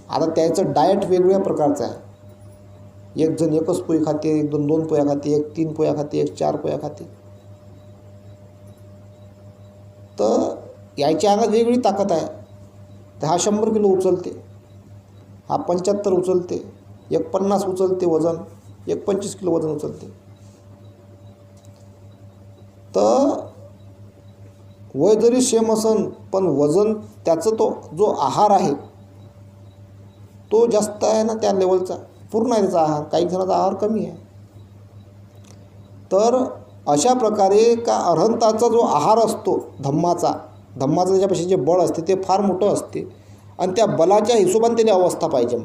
आता त्याचं डाएट वेगवेगळ्या प्रकारचं आहे. एक जण एकच पोळी खाते, एक जण 2 पोळ्या खाते, एक 3 पोळ्या खाते, एक 4 पोळ्या खाते. तर याच्या अंगात वेगळी ताकद आहे. तर हा 100 किलो उचलते, हा 75 उचलते, एक 50 उचलते वजन, एक 25 किलो वजन उचलते. तर वय जरी सेम असन पण वजन त्याचं तो जो आहार आहे तो जास्त आहे ना, त्या लेवलचा पूर्ण आहे त्याचा आहार. काही जणांचा आहार कमी आहे. तर अशा प्रकारे का अरहंताचा जो आहार असतो धम्माचा त्याच्यापेक्षा जे बळ असते ते फार मोठं असते. आणि त्या बलाच्या हिशोबाने त्याला अवस्था पाहिजे.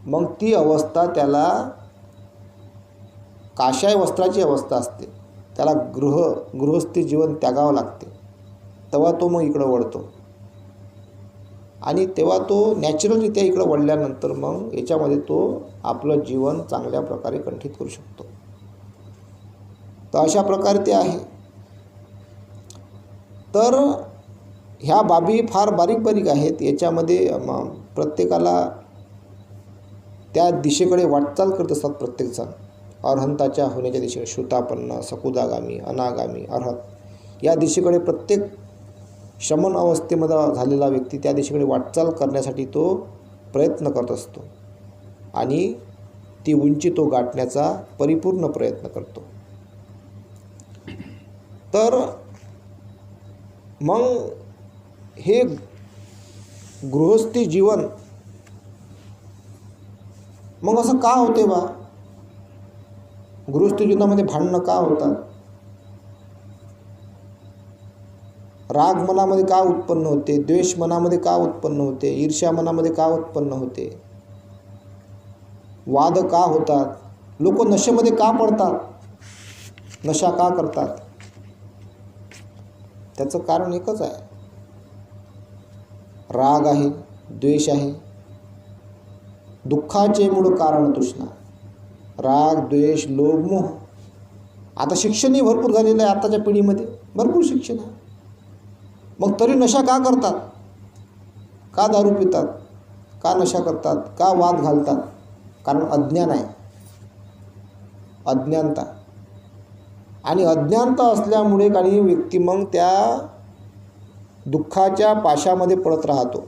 मग ती अवस्था त्याला काशाय वस्त्राची अवस्था असते. त्याला गृहस्थी जीवन त्यागावं लागते. तेव्हा तो मग इकडं वळतो. आणि तेव्हा तो नॅचरलरित्या इकडं वळल्यानंतर मग याच्यामध्ये तो आपलं जीवन चांगल्या प्रकारे कंठित करू शकतो. तर अशा प्रकारे ते आहे. तर ह्या बाबी फार बारीक बारीक आहेत. याच्यामध्ये प्रत्येकाला त्या दिशेकडे वाटचाल करत असतात प्रत्येकजण. अरहंताच्या होण्याच्या दिशेकडे श्रुतापन्न, सकुदागामी, अनागामी, अरहत या दिशेकडे प्रत्येक शमन अवस्थेमध्ये झालेला व्यक्ती त्या दिशेकडे वाटचाल करण्यासाठी तो प्रयत्न करत असतो. आणि ती उंची तो गाठण्याचा परिपूर्ण प्रयत्न करतो. तर मग हे गृहस्थी जीवन मग असं का होते बा? गृहस्थी जीवनामध्ये भांडणं का होतात? राग मनामध्ये का उत्पन्न होते? द्वेष मनामध्ये का उत्पन्न होते? ईर्ष्या मनामध्ये का उत्पन्न होते? वाद का होतात? लोक नशेमध्ये का पडतात? नशा का करतात? त्याचं कारण एकच आहे. राग आहे, द्वेष आहे. दुःखाचे मूळ कारण तृष्णा. राग, द्वेष, लोभ, मोह. आता शिक्षणही भरपूर झालेलं आहे. आताच्या पिढीमध्ये भरपूर शिक्षण आहे. मग तरी नशा का करतात? का दारू पितात? का नशा करतात? का वाद घालतात? कारण अज्ञान आहे, अज्ञानता. आणि अज्ञानता असल्यामुळे काही व्यक्ती मग त्या दुःखाच्या पाशामध्ये पडत राहतो.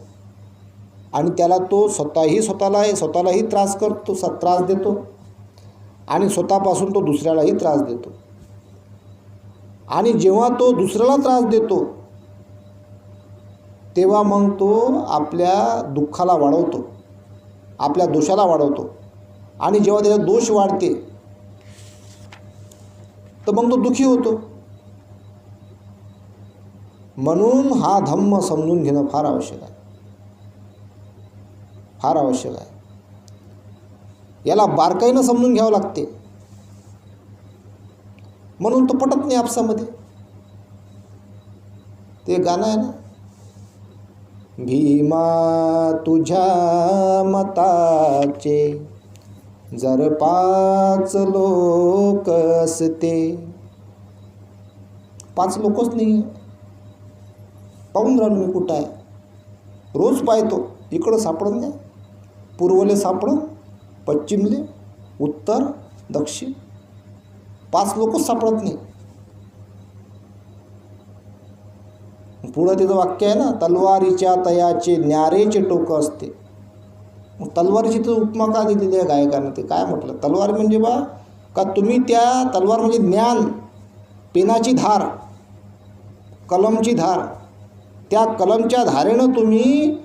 आणि त्याला तो स्वतःलाही त्रास करतो, त्रास देतो. आणि स्वतःपासून तो दुसऱ्यालाही त्रास देतो. आणि जेव्हा तो दुसऱ्याला त्रास देतो तेव्हा मग तो आपल्या दुःखाला वाढवतो, आपल्या दोषाला वाढवतो. आणि जेव्हा त्याचा दोष वाढते तर मग तो दुःखी होतो. म्हणून हा धम्म समजून घेणं फार आवश्यक आहे, फार आवश्यक आहे. याला बारकाईनं समजून घ्यावं लागते. म्हणून तो पटत नाही आपसामध्ये. ते गाणं आहे ना, भीमा तुझ्या मताचे जर 5 लोक असते. 5 लोकच नाही. पाहून राहिलो मी कुठं आहे. रोज पाहतो. इकडं सापडत नाही. पूर्वले सापडत, पश्चिमले, उत्तर, दक्षिण. 5 लोकच सापडत नाही. पुढं तिथं वाक्य आहे ना, तलवारीच्या तयाचे न्यारेचे टोक असते. मग तलवारीची तर उपमा का दिलेली आहे गायकानं? ते काय म्हटलं? तलवार म्हणजे बा का तुम्ही त्या तलवार म्हणजे ज्ञान, पेनाची धार, कलमची धार. त्या कलमच्या धारेनं तुम्ही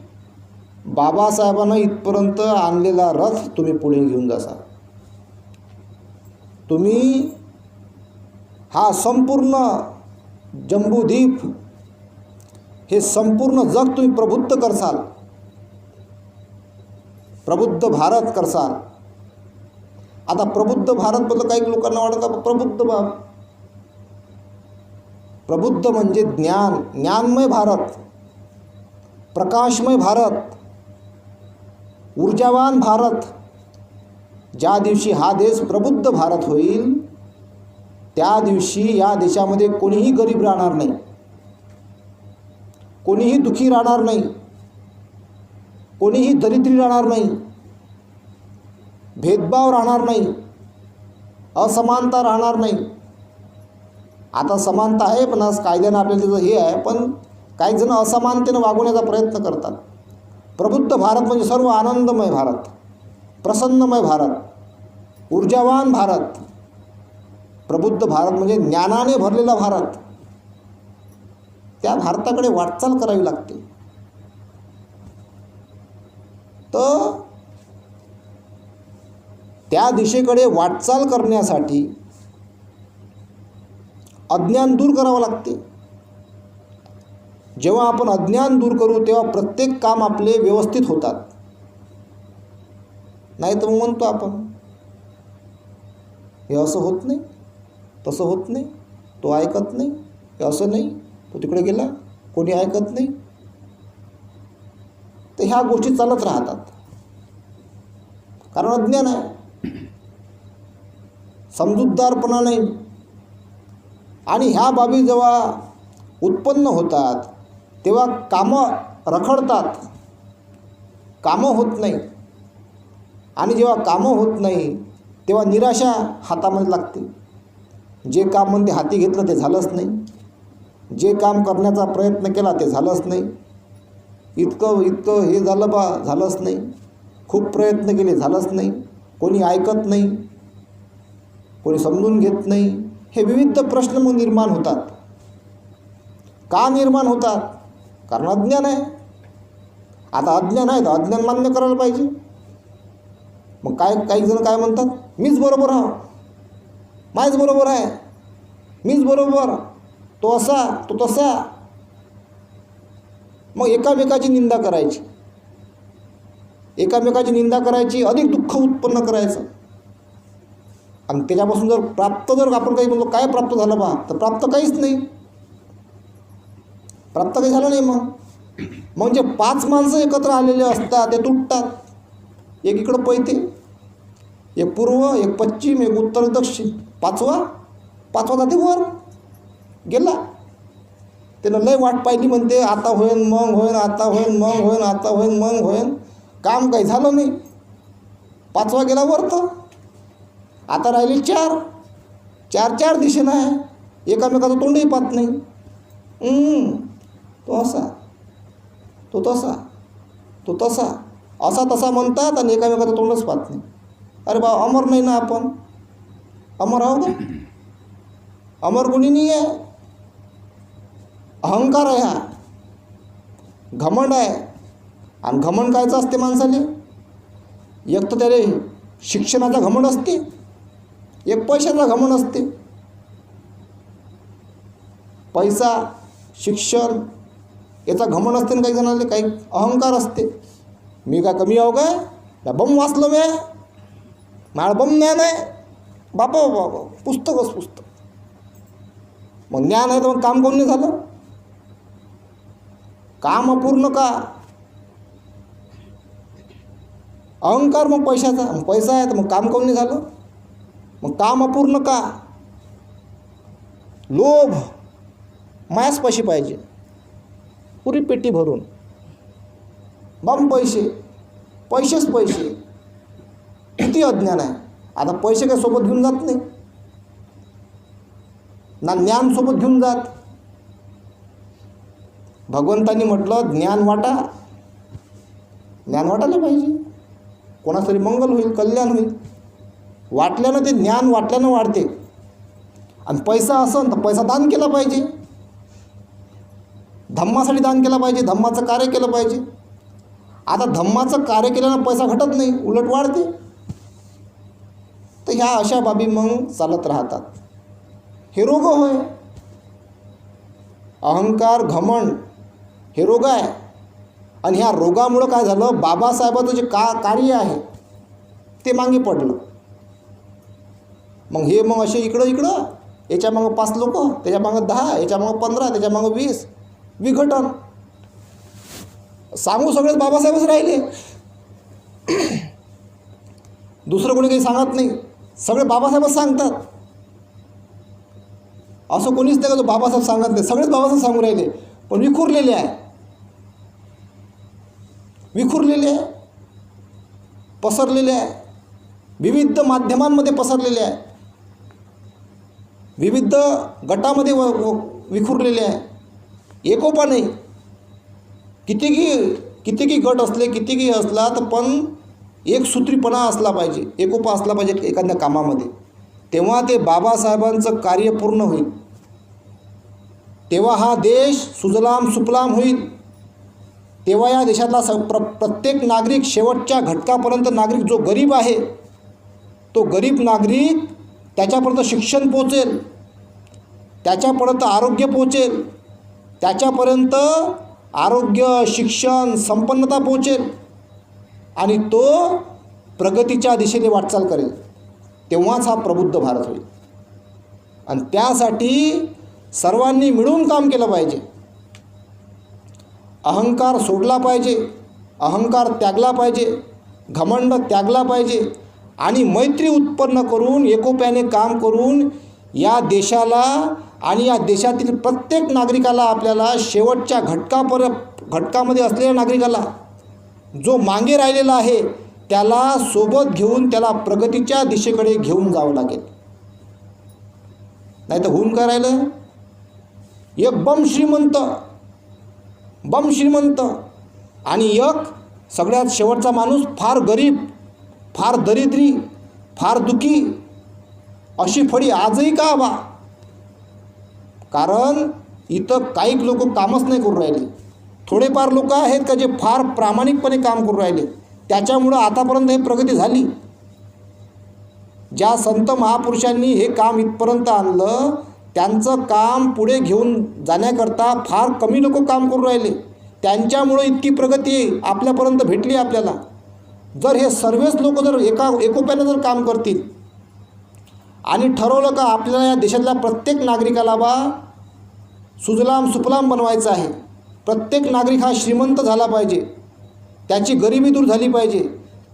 बाबासाहेबांना इथपर्यंत आणलेला रथ तुम्ही पुढे घेऊन जासाल. तुम्ही हा संपूर्ण जम्बूद्वीप, हे संपूर्ण जग तुम्ही प्रबुद्ध करसाल, प्रबुद्ध भारत करसाल. आता प्रबुद्ध भारतबद्दल काही लोकांना वाटतं प्रबुद्ध म्हणजे ज्ञान, ज्ञानमय भारत, प्रकाशमय भारत, ऊर्जावान भारत. ज्या दिवशी हा देश प्रबुद्ध भारत होईल त्या दिवशी या देशामध्ये कोणीही गरीब राहणार नाही, कोणीही दुःखी राहणार नाही, कोणीही दरिद्री राहणार नाही. भेदभाव राहणार नाही, असमानता राहणार नाही. आता समानता आहे पण आज कायद्यानं आपल्याला त्याचं हे आहे, पण काही जण असमानतेनं वागवण्याचा प्रयत्न करतात. प्रबुद्ध भारत म्हणजे सर्व आनंदमय भारत, प्रसन्नमय भारत, ऊर्जावान भारत. प्रबुद्ध भारत म्हणजे ज्ञानाने भरलेला भारत. त्या भारताकडे वाटचाल करावी लागते. तर त्या दिशेकडे वाटचाल करण्यासाठी अज्ञान दूर करावं लागते. जेव्हा आपण अज्ञान दूर करू तेव्हा प्रत्येक काम आपले व्यवस्थित होतात. नाही तर मग म्हणतो आपण हे असं होत नाही, तसं होत नाही, तो ऐकत नाही, हे असं नाही, तो तिकडे गेला, कोणी ऐकत नाही. तर ह्या गोष्टी चालत राहतात, कारण अज्ञान आहे, समजूतदारपणा नाही. आणि ह्या बाबी जेव्हा उत्पन्न होतात तेव्हा कामं रखडतात, कामं होत नाही. आणि जेव्हा कामं होत नाही तेव्हा निराशा हातामध्ये लागते. जे काम म्हणते हाती घेतलं ते झालंच नाही, जे काम करण्याचा प्रयत्न केला ते झालंच नाही, इतकं हे झालं बा झालंच नाही, खूप प्रयत्न केले झालंच नाही, कोणी ऐकत नाही, कोणी समजून घेत नाही. हे विविध प्रश्न मग निर्माण होतात. का निर्माण होतात? कारण अज्ञान आहे. आता अज्ञान आहे तर अज्ञान मान्य करायला पाहिजे. मग काही जण काय म्हणतात, मीच बरोबर आहे, माझंच बरोबर आहे, मीच बरोबर, तो असा तो तसा. मग एकामेकाची निंदा करायची, एकामेकाची निंदा करायची, अधिक दुःख उत्पन्न करायचं. आणि त्याच्यापासून जर प्राप्त जर आपण काही म्हणलो काय प्राप्त झालं बा, तर प्राप्त काहीच नाही, प्राप्त काही झालं नाही. मग म्हणजे 5 माणसं एकत्र आलेले असतात, ते तुटतात. एक इकडं पळते, एक पूर्व, एक पश्चिम, एक उत्तर, दक्षिण, पाचवा जाते वर गेला. त्यानं लय वाट पाहिली, म्हणते आता होईन मग होईन, आता होईन मग होईन, आता होईन मग होईन. काम काही झालं नाही. 5वा गेला वर. तर आता राहिले 4 दिशेनं आहे, एकामेकाचं तोंडही पाहत नाही. तो असा, तो तसा, तो तसा, असा तसा म्हणतात आणि एकामेकाचं तोंडच पाहत नाही. अरे बा, अमर नाही ना आपण? अमर आहो का? अमर कोणी नाही आहे. अहंकार आहे हा, घमंड आहे. आणि घमंड कायचं असते माणसाले? एक तर त्याला शिक्षणाचा घमंड असते, एक पैशाचा घमंड असते. पैसा, शिक्षण याचा घमंड असते ना काही जणांना. काही अहंकार असते. मी काय कमी आहो काय? बम वाचलो मी, मला बम ज्ञान आहे बापा बाबा, पुस्तकच पुस्तक. मग ज्ञान आहे तर मग काम कोण नाही झालं? काम अपूर्ण का? अहंकार मग पैशाचा, मग पैसा आहे तर मग काम कोण नाही झालं? मग काम अपूर्ण का? लोभ, मायाच पैसे पाहिजे, पुरी पेटी भरून, बम पैसे, पैसेच पैसे. किती अज्ञान आहे. आता पैसे काय सोबत घेऊन जात नाही ना, ज्ञान सोबत घेऊन जात. भगवंतांनी म्हटलं ज्ञान वाटा, ज्ञान वाटायला पाहिजे, कोणातरी मंगल होईल, कल्याण होईल. वाटल्यानं ते ज्ञान वाटल्यानं वाढते. आणि पैसा असेल तर पैसा दान केला पाहिजे, धम्मासाठी दान केला पाहिजे, धम्माचं कार्य केलं पाहिजे. आता धम्माचं कार्य केल्यानं पैसा घटत नाही, उलट वाढते. तर ह्या अशा बाबी मग चालत राहतात. हे रोग होय. अहंकार, घमंड हे रोग आहे. आणि ह्या रोगामुळं काय झालं, बाबासाहेबाचं जे कार्य आहे ते मागे पडलं. मग हे मग असे इकडं याच्या मागं 5 लोक, त्याच्या मागं 10, याच्या मागं 15, त्याच्या मागं 20, विघटन. सांगू सगळेच बाबासाहेबच राहिले, दुसरं कोणी काही सांगत नाही, सगळे बाबासाहेबच सांगतात. असं कोणीच नाही का जो बाबासाहेब सांगत नाही, सगळेच बाबासाहेब सांगून राहिले. पण विखुरलेले आहे, विखुरलेले आहे, पसरलेले आहे. विविध माध्यमांमध्ये पसरलेले आहे, विविध गटामध्ये विखुरलेले आहे. एकोपा नाही. कितीही गट असले, कितीही असला तर पण एकसूत्रीपणा असला पाहिजे, एकोपा असला पाहिजे एखाद्या कामामध्ये. तेव्हा ते बाबासाहेबांचं कार्य पूर्ण होईल. तेव्हा हा देश सुजलाम सुफलाम होईल. तेव्हा या देशातला प्रत्येक नागरिक, शेवटच्या घटकापर्यंत नागरिक, जो गरीब आहे तो गरीब नागरिक, त्याच्यापर्यंत शिक्षण पोचेल, त्याच्यापर्यंत आरोग्य पोचेल, त्याच्यापर्यंत आरोग्य, शिक्षण, संपन्नता पोचेल आणि तो प्रगतीच्या दिशेने वाटचाल करेल. तेव्हाच हा प्रबुद्ध भारत होईल. आणि त्यासाठी सर्वांनी मिळून काम केलं पाहिजे. अहंकार सोडला पाहिजे, अहंकार त्यागला पाहिजे, घमंड त्यागला पाहिजे आणि मैत्री उत्पन्न करून, एकोप्याने काम करून या देशाला आणि या देशातील प्रत्येक नागरिकाला, आपल्याला शेवटच्या घटकामध्ये असलेल्या नागरिकाला, जो मागे राहिलेला आहे त्याला सोबत घेऊन त्याला प्रगतीच्या दिशेकडे घेऊन जावं लागेल. नाही तर होऊन काय राहिलं, एक बम श्रीमंत आणि एक सगळ्यात शेवटचा माणूस फार गरीब, फार दरिद्री, फार दुःखी, अशी फळी आजही का बा? कारण इथं काही लोक कामच नाही करू राहिले. थोडेफार लोक आहेत का जे फार प्रामाणिकपणे काम करू राहिले, त्याच्यामुळं आतापर्यंत हे प्रगती झाली. ज्या संत महापुरुषांनी हे काम इथपर्यंत आणलं, त्यांचं काम पुढे घेऊन जाण्याकरता फार कमी लोक काम करू राहिले. त्यांच्यामुळं इतकी प्रगती आपल्यापर्यंत भेटली आपल्याला. जर हे सर्वच लोक जर एकोप्यानं जर काम करतील आणि ठरवलं का आपल्याला या देशातल्या प्रत्येक नागरिकाला बा सुजलाम सुफलाम बनवायचं आहे, प्रत्येक नागरिक हा श्रीमंत झाला पाहिजे, त्याची गरिबी दूर झाली पाहिजे,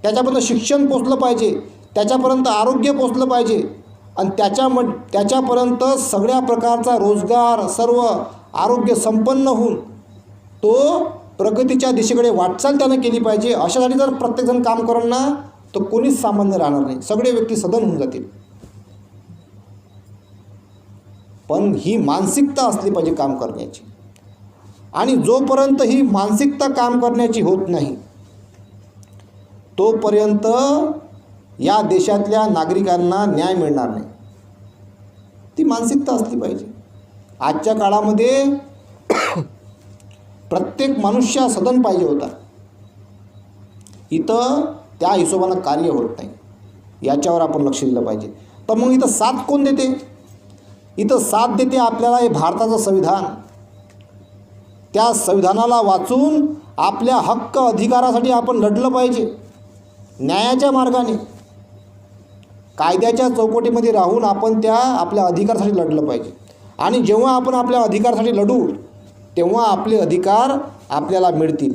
त्याच्यापर्यंत शिक्षण पोचलं पाहिजे, त्याच्यापर्यंत आरोग्य पोचलं पाहिजे आणि त्याच्यापर्यंत सगळ्या प्रकारचा रोजगार, सर्व आरोग्य संपन्न होऊन तो प्रगतीच्या दिशेकडे वाटचाल त्यानं केली पाहिजे. अशासाठी जर प्रत्येकजण काम करेल ना तर कोणीच सामान्य राहणार नाही, सगळे व्यक्ती सदन होऊन जातील. पण ही मानसिकता असली पाहिजे काम करण्याची. आणि जोपर्यंत ही मानसिकता काम करण्याची होत नाही तोपर्यंत या देशातल्या नागरिकांना न्याय मिळणार नाही. ती मानसिकता असली पाहिजे. आजच्या काळामध्ये प्रत्येक मनुष्य सदन पाहिजे होता. इथं त्या हिशोबानं कार्य होत नाही. याच्यावर आपण लक्ष दिलं पाहिजे. तर मग इथं साथ कोण देते? इथं साथ देते आपल्याला हे भारताचं संविधान. त्या संविधानाला वाचून आपल्या हक्क अधिकारासाठी आपण लढलं पाहिजे, न्यायाच्या मार्गाने, कायद्याच्या चौकटीमध्ये राहून आपण त्या आपल्या अधिकारासाठी लढलं पाहिजे. आणि जेव्हा आपण आपल्या अधिकारासाठी लढू तेव्हा आपले अधिकार आपल्याला मिळतील.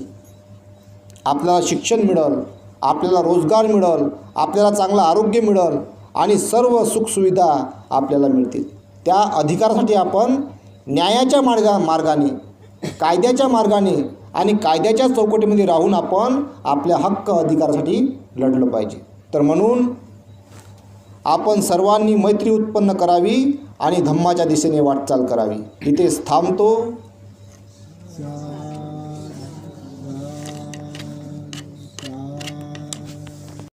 आपल्याला शिक्षण मिळेल, आपल्याला रोजगार मिळेल, आपल्याला चांगलं आरोग्य मिळेल आणि सर्व सुखसुविधा आपल्याला मिळतील. त्या अधिकारासाठी आपण न्यायाच्या मार्गाने, कायद्याच्या मार्गाने आणि कायद्याच्या चौकटीमध्ये राहून आपण आपल्या हक्क अधिकारासाठी लढलं पाहिजे. तर म्हणून आपण सर्वांनी मैत्री उत्पन्न करावी आणि धम्माच्या दिशेने वाटचाल करावी. इथेच थांबतो.